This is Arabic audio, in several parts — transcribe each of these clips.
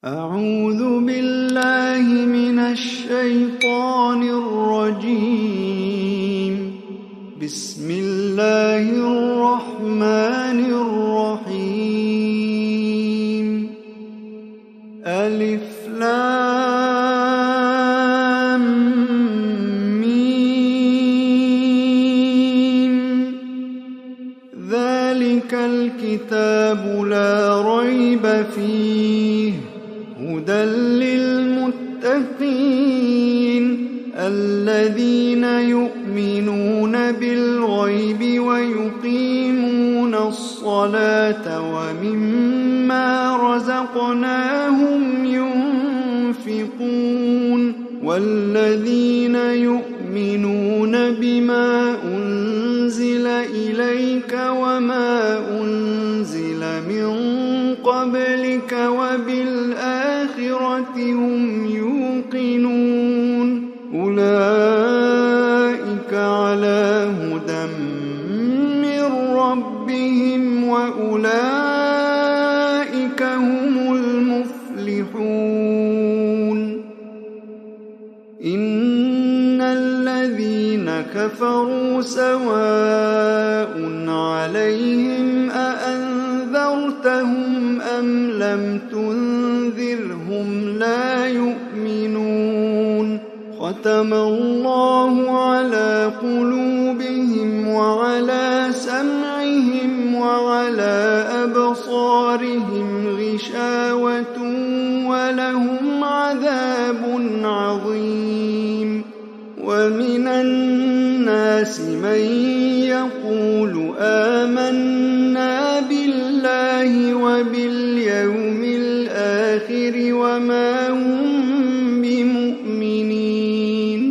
أعوذ بالله من الشيطان الرجيم. بسم الله الرحمن الرحيم. ألف لام ميم. ذلك الكتاب لا ريب فيه هدى للمتقين الذين يؤمنون بالغيب ويقيمون الصلاة ومما رزقناهم ينفقون والذين يؤمنون بما أنزل إليك وما أنزل من قبلك وبالآخرة هم يوقنون أولئك على هدى من ربهم وأولئك هم المفلحون. إن الذين كفروا سواء عليهم أأنذرتهم أم لم تنذرهم لا يؤمنون. ختم الله على قلوبهم وعلى سمعهم وعلى أبصارهم غشاوة ولهم عذاب عظيم. ومن الناس من يقول آمنا بالله وباليوم الآخر وما هم بمؤمنين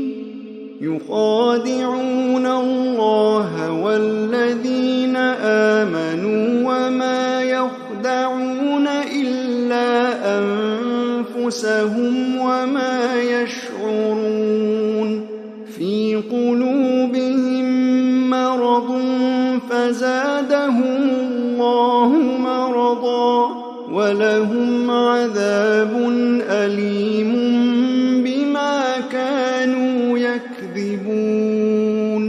يخادعون الله والذين آمنوا وما يخدعون إلا أنفسهم وما يشعرون. في قلوبهم مرض فزادهم الله مرضا ولهم عذاب أليم بما كانوا يكذبون.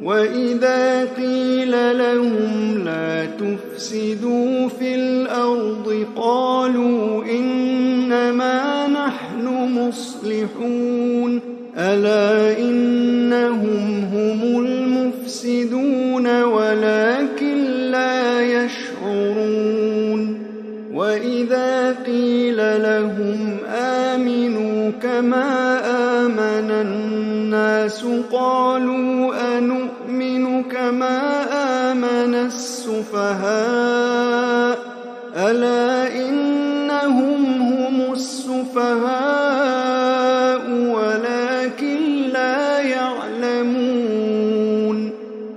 وإذا قيل لهم لا تفسدوا في الأرض قالوا إنما نحن مصلحون ألا إنهم هم المفسدون ولكن لا يشعرون. وإذا قيل لهم آمنوا كما آمن الناس قالوا أنؤمن كما آمن السفهاء ألا إنهم هم السفهاء ولكن لا يعلمون.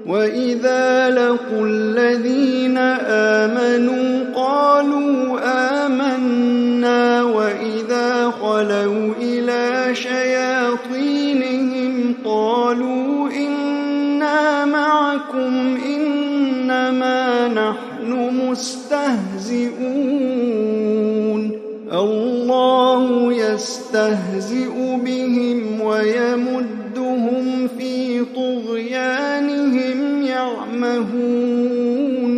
وإذا لقوا الذين آمنوا قالوا آمنا وإذا خلوا إلى شياطينهم قالوا إنا معكم إنما نحن مستهزئون. الله يستهزئ بهم ويمدهم في طغيانهم يعمهون.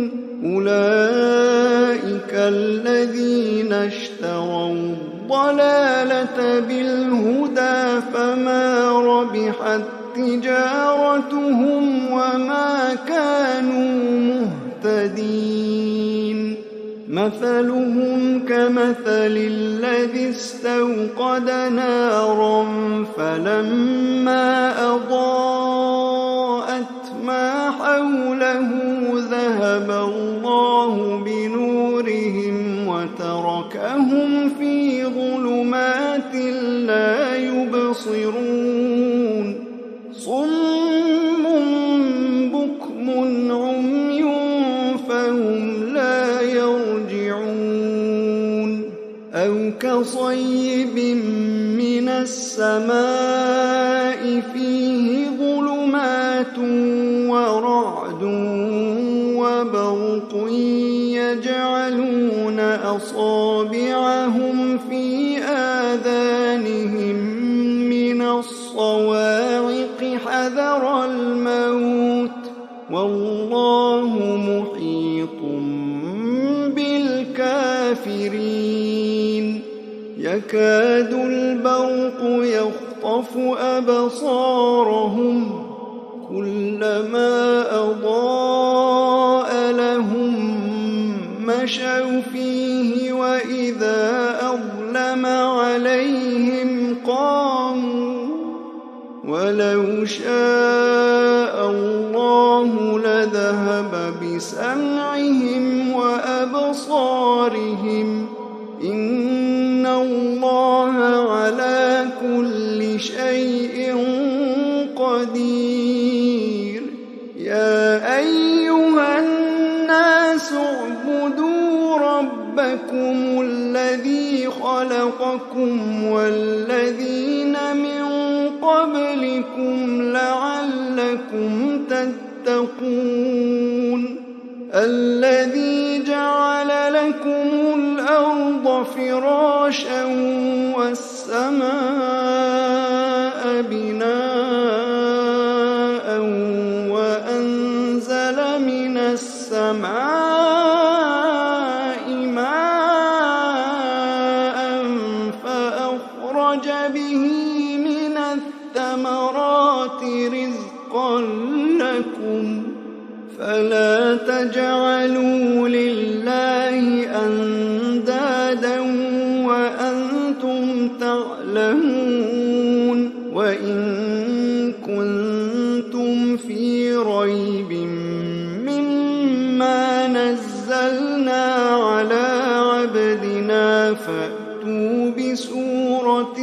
أولئك الذين اشتروا الضلالة بالهدى فما ربحت تجارتهم وما كانوا مهتدين. مثلهم كمثل الذي استوقد نارا فلما أضاءت ما حوله ذهب الله بنورهم وتركهم في ظلمات لا يبصرون. صم بكم عمي فهم لا يرجعون. أو كصيب من السماء فيه ظلمات ورعد وبرق يجعلون أصابعهم في الصواعق حذر الموت والله محيط بالكافرين يكاد البرق يخطف أبصارهم كلما أضاء لهم مشوا فيه وإذا أظلم عليهم قاموا ولو شاء الله لذهب بسمعهم وأبصارهم إن الله على كل شيء قدير يا أيها الناس اعبدوا ربكم الذي خلقكم والذين من قبلكم لعلكم تتقون الذي جعل لكم الأرض فراشا والسماء بناء وأنزل من السماء ماء فأخرج به من الثمرات رزقا لكم فلا تجعلوا لله أندادا وأنتم تعلمون وإن كنتم في ريب مما نزلنا على عبدنا فأتوا بسورة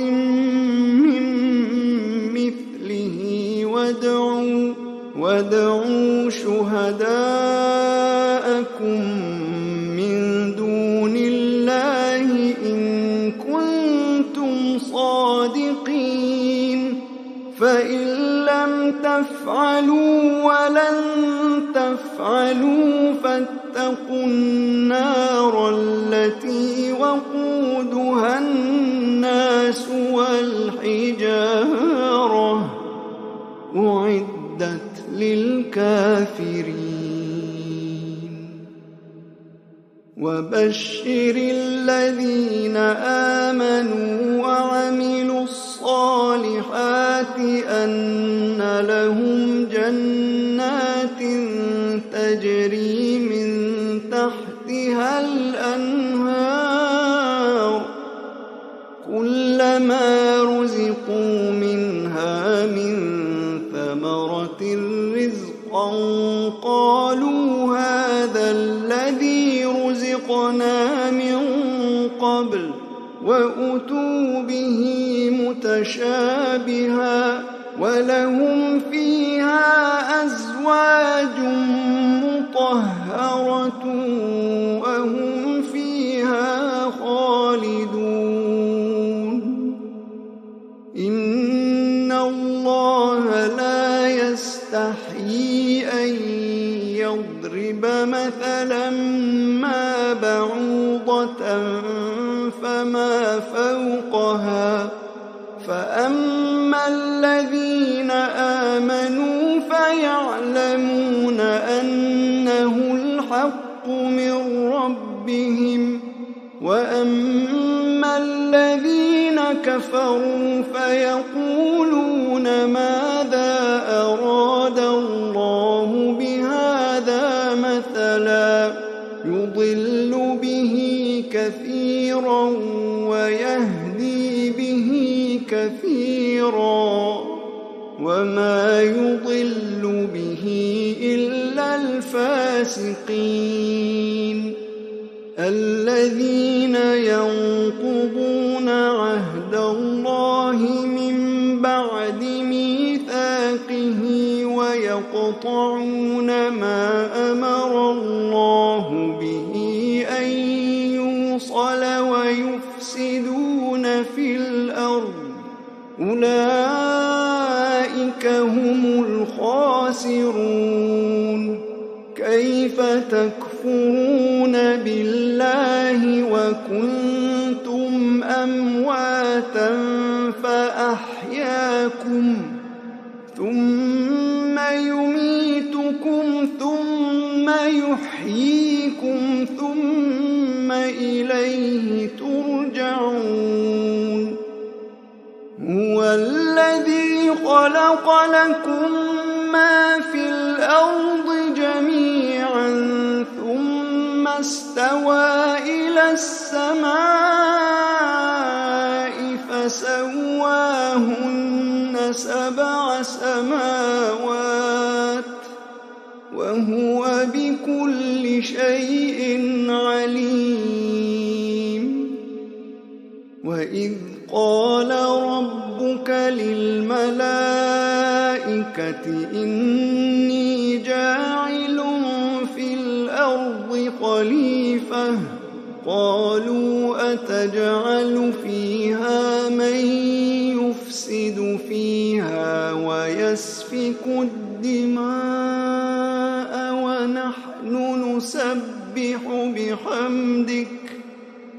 من مثله وادعوا شهداءكم من دون الله إن كنتم صادقين فإن لم تفعلوا ولن تفعلوا فاتقوا النار التي وقودها الناس والحجارة أعدت للكافرين وبشر الذين آمنوا وعملوا الصالحات أن لهم جنات تجري من تحتها الأنهار كلما رزقوا منها من ثمرة رزقا قالوا هذا الذي رزقنا من قبل وأتوا به متشابها ولهم فيها أزواج مطهرة وهم فيها خالدون إن الله لا يستحيي أن يضرب مثلا ما بعوضة فما فوقها فأما الذين آمنوا فيعلمون أنه الحق من ربهم وأما الذين كفروا فيقولون ماذا أراد الله بهذا مثلا يضل به كثيرا ويهدي به كثيرا وما يضل به إلا الفاسقين الذين ينقضون عهد الله من بعد ميثاقه ويقطعون ما أمر الله به أن يوصل ويفسدون في الأرض أولئك هم الخاسرون كيف تكفرون بالله وكنتم أمواتا فأحياكم لكم ثم يميتكم ثم يحييكم ثم إليه ترجعون هو الذي خلق لكم ما في الأرض جميعا ثم استوى إلى السماء فسواهن 7 سماوات وهو بكل شيء عليم وإذ قال ربك للملائكة إني جاعل في الأرض خليفة قالوا أتجعل فيها من يفسد فيها ويسفك الدماء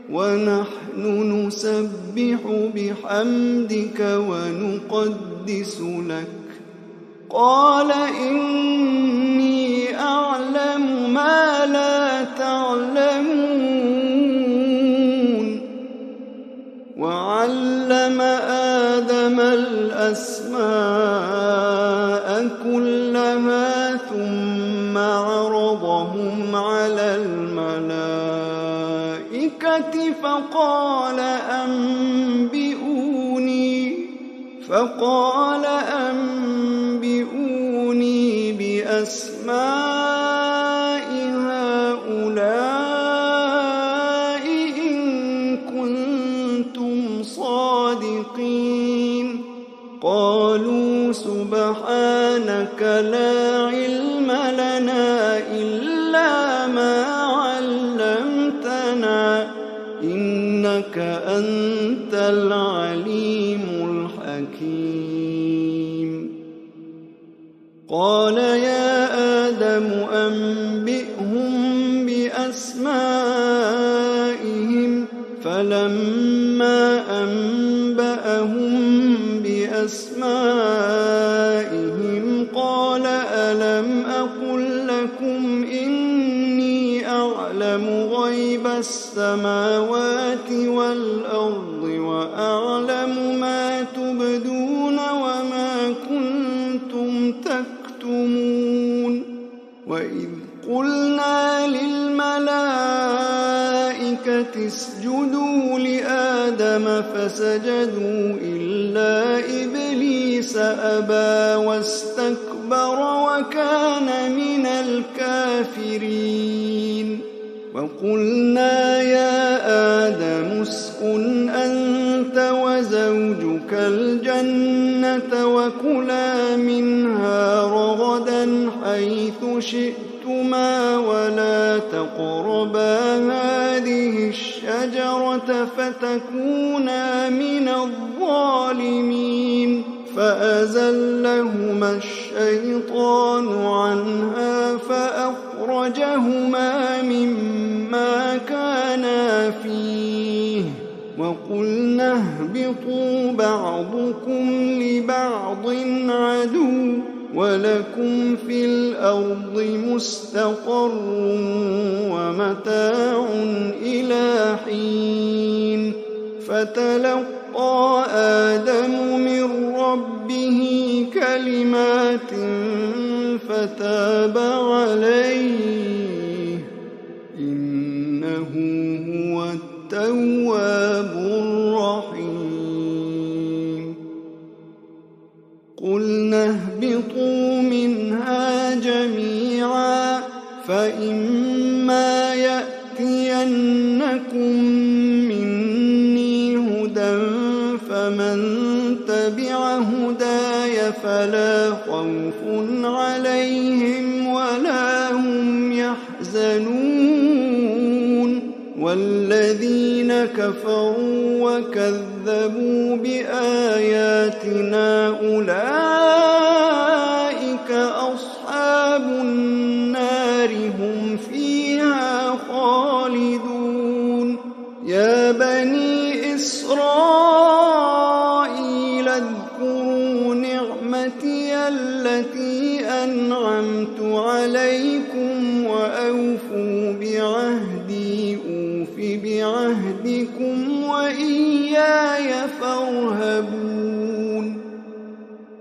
ونحن نسبح بحمدك ونقدس لك قال إني أعلم ما لا تعلمون وعلم آدم الأسماء كلها ثم عرضهم على الملائكة فقال أنبئوني بأسماء هؤلاء إن كنتم صادقين قالوا سبحانك لا علم لنا إلا ما علمتنا إنك أنت العليم الحكيم قال يا آدم أنبئهم بأسمائهم فلما أنبأهم بأسمائهم قال ألم أقل لكم إني أعلم غيب السماوات والأرض وأعلم ما تبدون وما كنتم تكتمون وإذ قلنا للملائكة اسجدوا لآدم فسجدوا إلا إبليس أبى واستكبر وكان من الكافرين وقلنا يا آدم اسكن أنت وزوجك الجنة وكلا منها رغدا حيث شئتما ولا تقربا هذه الشجرة فتكونا من الظالمين فأزلهما الشيطان عنها فأخرجهما مما كانا فيه وقلنا اهبطوا بعضكم لبعض عدو ولكم في الأرض مستقر ومتاع إلى حين فتلقى آدم من ربه كلمات فتاب عليه إنه هو التواب الرحيم قلنا اهبطوا منها جميعا فإما يأتينكم مني هدى فمن تبع هداي فلا خوف عليهم ولا هم يحزنون والذين كفروا وكذبوا بآياتنا أولئك أصحاب النار هم فيها خالدون يا بني إسرائيل اذكروا وَأَوْفُوا بِعَهْدِي أُوفِ بِعَهْدِكُمْ وَإِيَّايَ فَارْهَبُونِ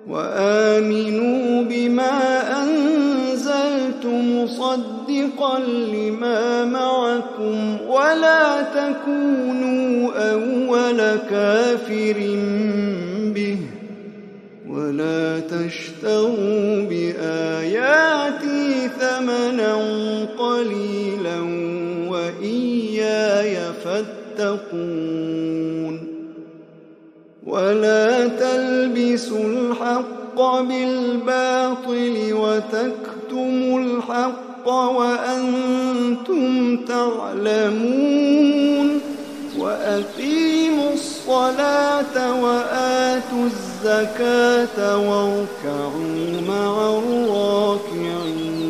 وَآمِنُوا بِمَا أَنزَلْتُ مُصَدِّقًا لِمَا مَعَكُمْ وَلَا تَكُونُوا أَوَّلَ كَافِرٍ بِهِ وَلَا تَشْتَرُوا بِآيَاتِي ثَمَنًا قَلِيلًا وَإِيَّايَ فَاتَّقُونِ وَلَا تَلْبِسُوا الْحَقَّ بِالْبَاطِلِ وَتَكْتُمُوا الْحَقَّ وَأَنْتُمْ تعلمون وَأَقِيمُوا الصَّلَاةَ وَآتُوا الزَّكَاةَ وَارْكَعُوا مَعَ الرَّاكِعِينَ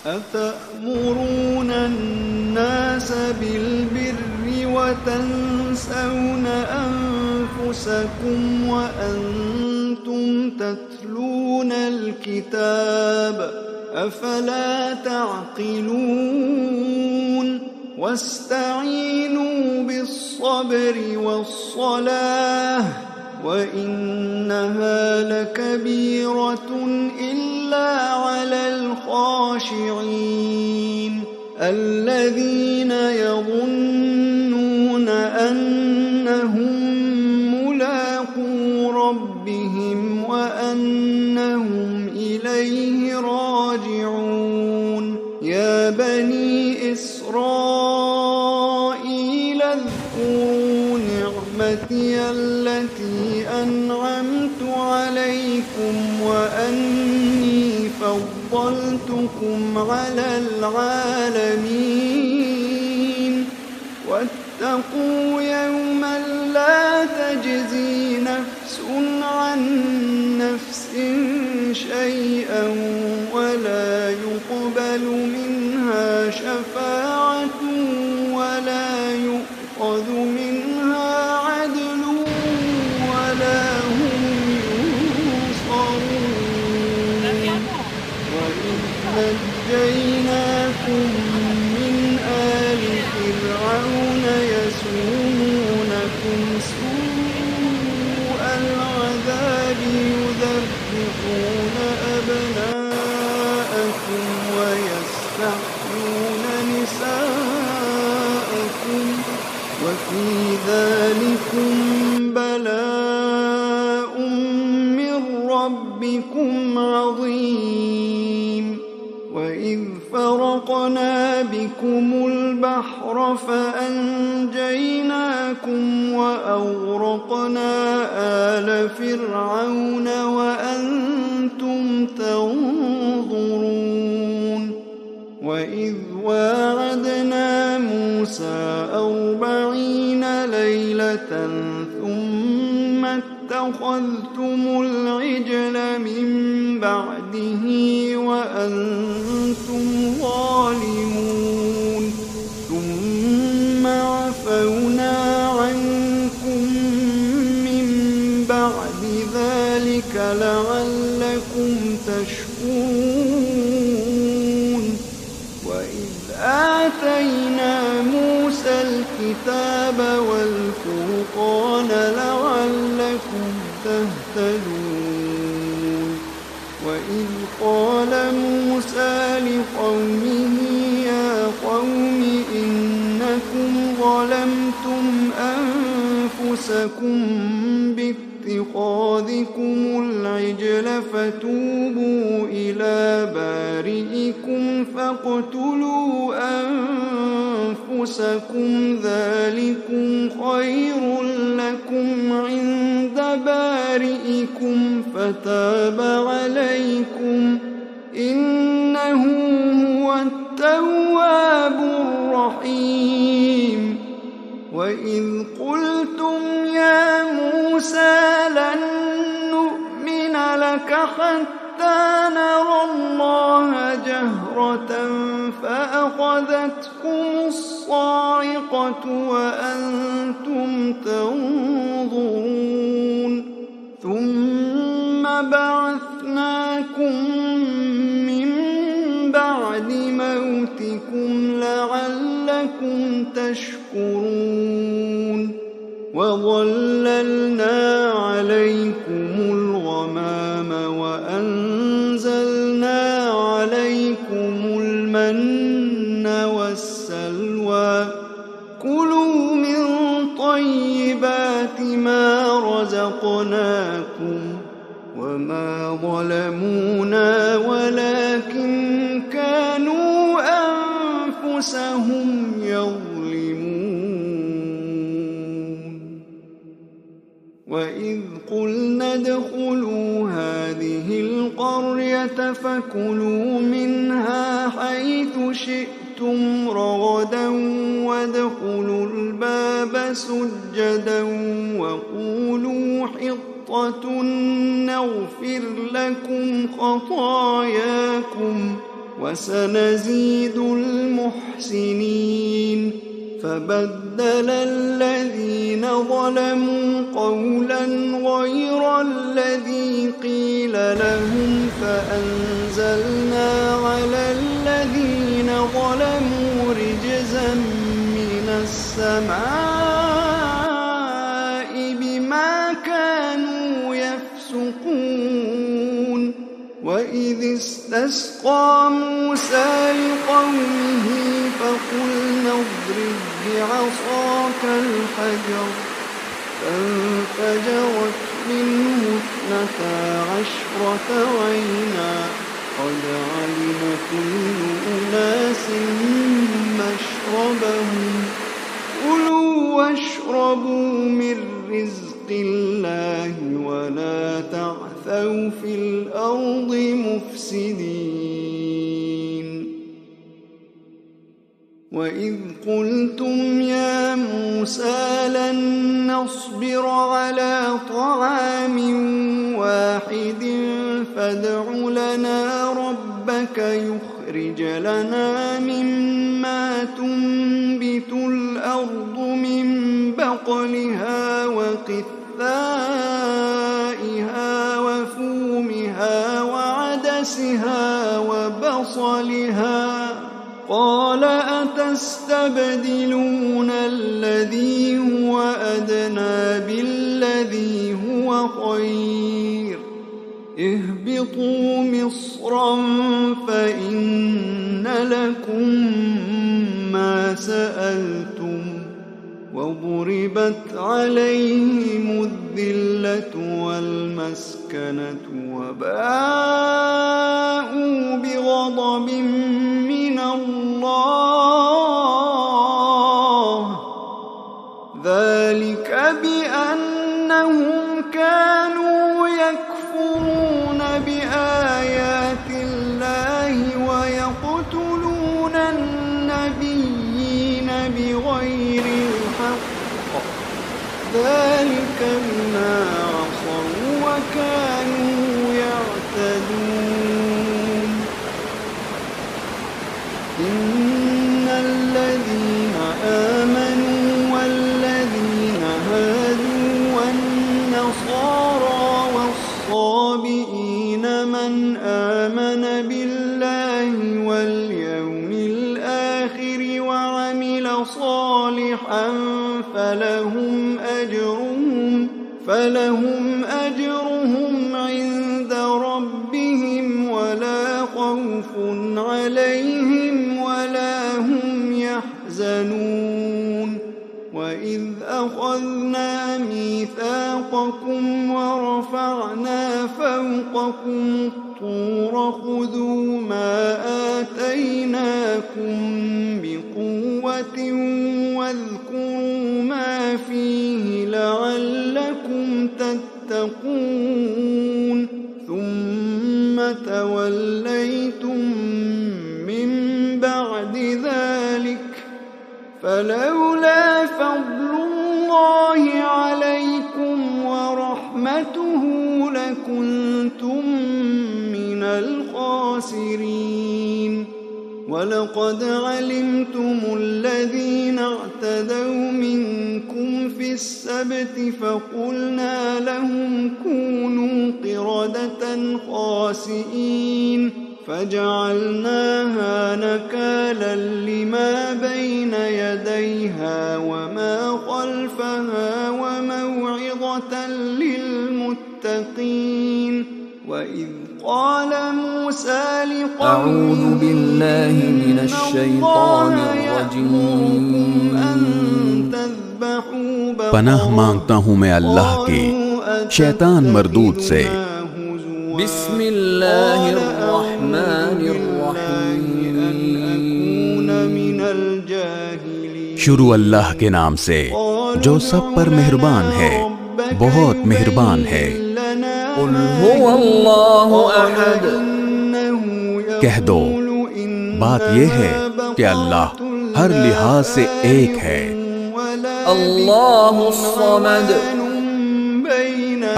أَتَأْمُرُونَ النَّاسَ بِالْبِرِّ وَتَنْسَوْنَ أَنفُسَكُمْ وَأَنْتُمْ تَتْلُونَ الْكِتَابَ أَفَلَا تَعْقِلُونَ وَاسْتَعِينُوا بِالصَّبْرِ وَالصَّلَاةِ وَإِنَّهَا لَكَبِيرَةٌ إِلَّا عَلَى الْخَاشِعِينَ الَّذِينَ يَظُنُّونَ أَنَّهُم مُّلَاقُو رَبِّهِمْ وَأَنَّهُمْ إِلَيْهِ راجعون يا بني إسرائيل اذكروا نعمتي التي أنعمت عليكم وأني فضلتكم على العالمين واتقوا يوما لا تجزي نفس عن نفس شيئا ولا يقبل منها شفاعة ولا يؤخذ منها عدل ولا هم ينصرون وإذ نجيناكم من آل فرعون يسومونكم سوء العذاب يذبحون أبناءكم ويستحيون نساءكم وفي ذلكم بلاء من ربكم عظيم وإذ فرقنا بكم البحر فأنجيناكم وأغرقنا آل فرعون وأنتم تنظرون وإذ واعدنا موسى 40 ليلة ثم اتخذتم العجل من بعده وأنتم ظالمون ثم عفونا عنكم من بعد ذلك لعلكم تشكرون وإذ آتينا موسى الكتاب والفرقان لعلكم تهتدون وإذ قال موسى لقومه يا قوم إنكم ظلمتم أنفسكم باتخاذكم العجل فتوبوا إلى بارئكم فاقتلوا أنفسكم ذلكم خير لكم عند بارئكم فتاب عليكم إنه هو التواب الرحيم وإذ قلتم يا موسى لن نؤمن لك حتى نرى الله جهرة فأخذتكم الصاعقة وأنتم تنظرون ثم بعثناكم من بعد موتكم لعلكم تشكرون وظللنا عليكم الغمام وأنزلنا عليكم المن والسلوى كلوا من طيبات ما رزقناكم وما ظلمونا ولكن كانوا أنفسهم يظلمون وإذ قلنا ادخلوا هذه القرية فكلوا منها حيث شئتم رغدا وادخلوا الباب سجدا وقولوا حطة نغفر لكم خطاياكم وسنزيد المحسنين فبدل الذين ظلموا قولا غير الذي قيل لهم فأنزلنا على الذين ظلموا رجزا من السماء بما كانوا يفسقون وإذ استسقى موسى لقومه فقلنا اضرب بعصاك الحجر فانفجرت منه 12 عينا قد علم كل أناس مشربهم كلوا واشربوا من رزق الله ولا تعثوا في الأرض مفسدين وإذ قلتم يا موسى لن نصبر على طعام واحد فادع لنا ربك يخرج لنا مما تنبت الأرض من بقلها وقثائها وفومها وعدسها وبصلها قال أتستبدلون الذي هو أدنى بالذي هو خير اهبطوا مصرا فإن لكم ما سألتم وضربت عليهم الذلة والمسكنة وباءوا بغضب من الله ذلك بأنهم كانوا يكفرون بآيات الله ويقتلون النبيين بغير الحق ذلك بما عصوا وكانوا يعتدون إن الذين آمنوا والذين هادوا والنصارى والصابئين من آمن بالله واليوم الآخر وعمل صالحا فلهم أجرهم عند ربهم ولا خوف عليهم ولا هم يحزنون وإذ أخذنا ميثاقكم ورفعنا فوقكم الطور خذوا ما آتيناكم بقوة واذكروا ما فيه لعلكم تتقون ثم توليتم من بعد ذلك فلولا فضل الله عليكم ورحمته لكنتم من الخاسرين ولقد علمتم الذين اعتدوا منكم في السبت فقلنا لهم كونوا قردة خاسئين فجعلناها نكالا لما بين يديها وما خلفها وموعظة للمتقين. وإذ قال موسى لقومه أعوذ بالله من الشيطان الرجيم पनाह मांगता हूँ मैं अल्लाह की शैतान मरदूद से। शुरू अल्लाह के नाम से जो सब पर मेहरबान है, बहुत मेहरबान है। कह दो, बात यह है कि अल्लाह हर लिहाज से एक है।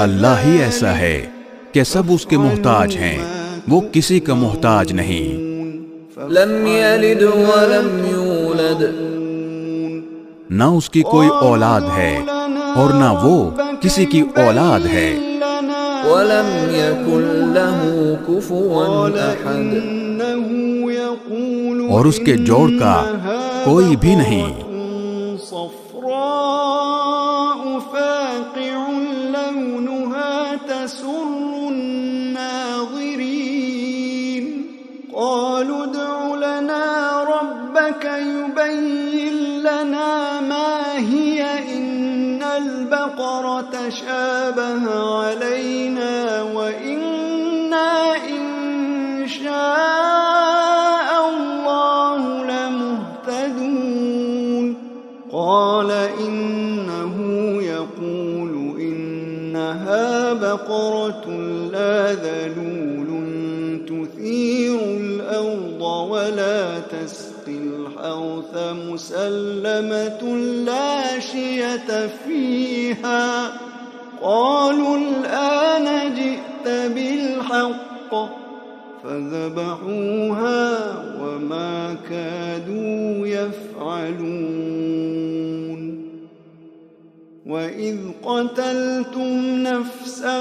अल्लाह ही ऐसा है कि सब उसके मोहताज हैं, वो किसी का मोहताज नहीं। लम यलिद वलम यूलद, ना उसकी कोई औलाद है और ना वो किसी की औलाद है। वलम यकुन लहू कुफुवन अहद, और उसके जोड़ का कोई भी नहीं। قالوا ادع لنا ربك يبين لنا ما هي إن البقرة تشابه علينا وإنا إن شاء الله لمهتدون. قال إنه يقول إنها بقرة لا ذلول تثير الأرض ولا تسقي الحرث مسلمة لا شية فيها. قالوا الآن جئت بالحق فذبحوها وما كادوا يفعلون. وإذ قتلتم نفسا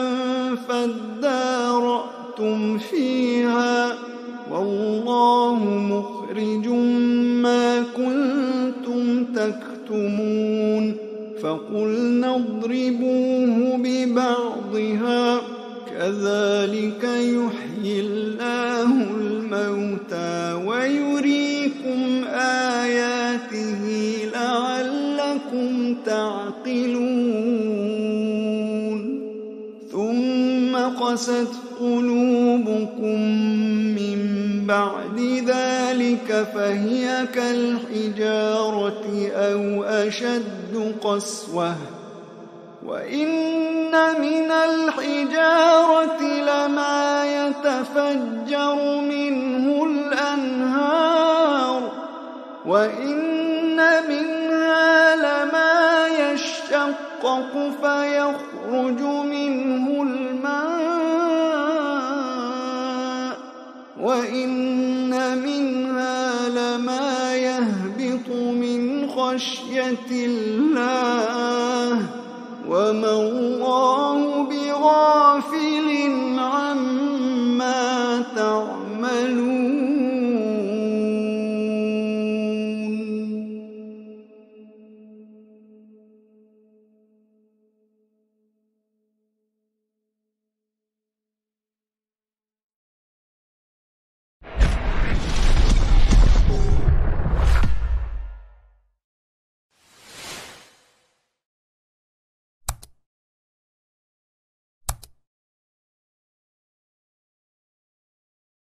فادارأتم فيها والله مخرج ما كنتم تكتمون. فقلنا اضربوه ببعضها كذلك يحيي الله الموتى ويريكم آياته لعلكم تعقلون. ثم قست قلوبكم من بعد ذلك فهي كالحجارة أو أشد قسوة. وإن من الحجارة لما يتفجر منه الأنهار وإن منها لما يشقق فيخرج منه الماء وإن منها لما يهبط من خشية الله وما الله بغافل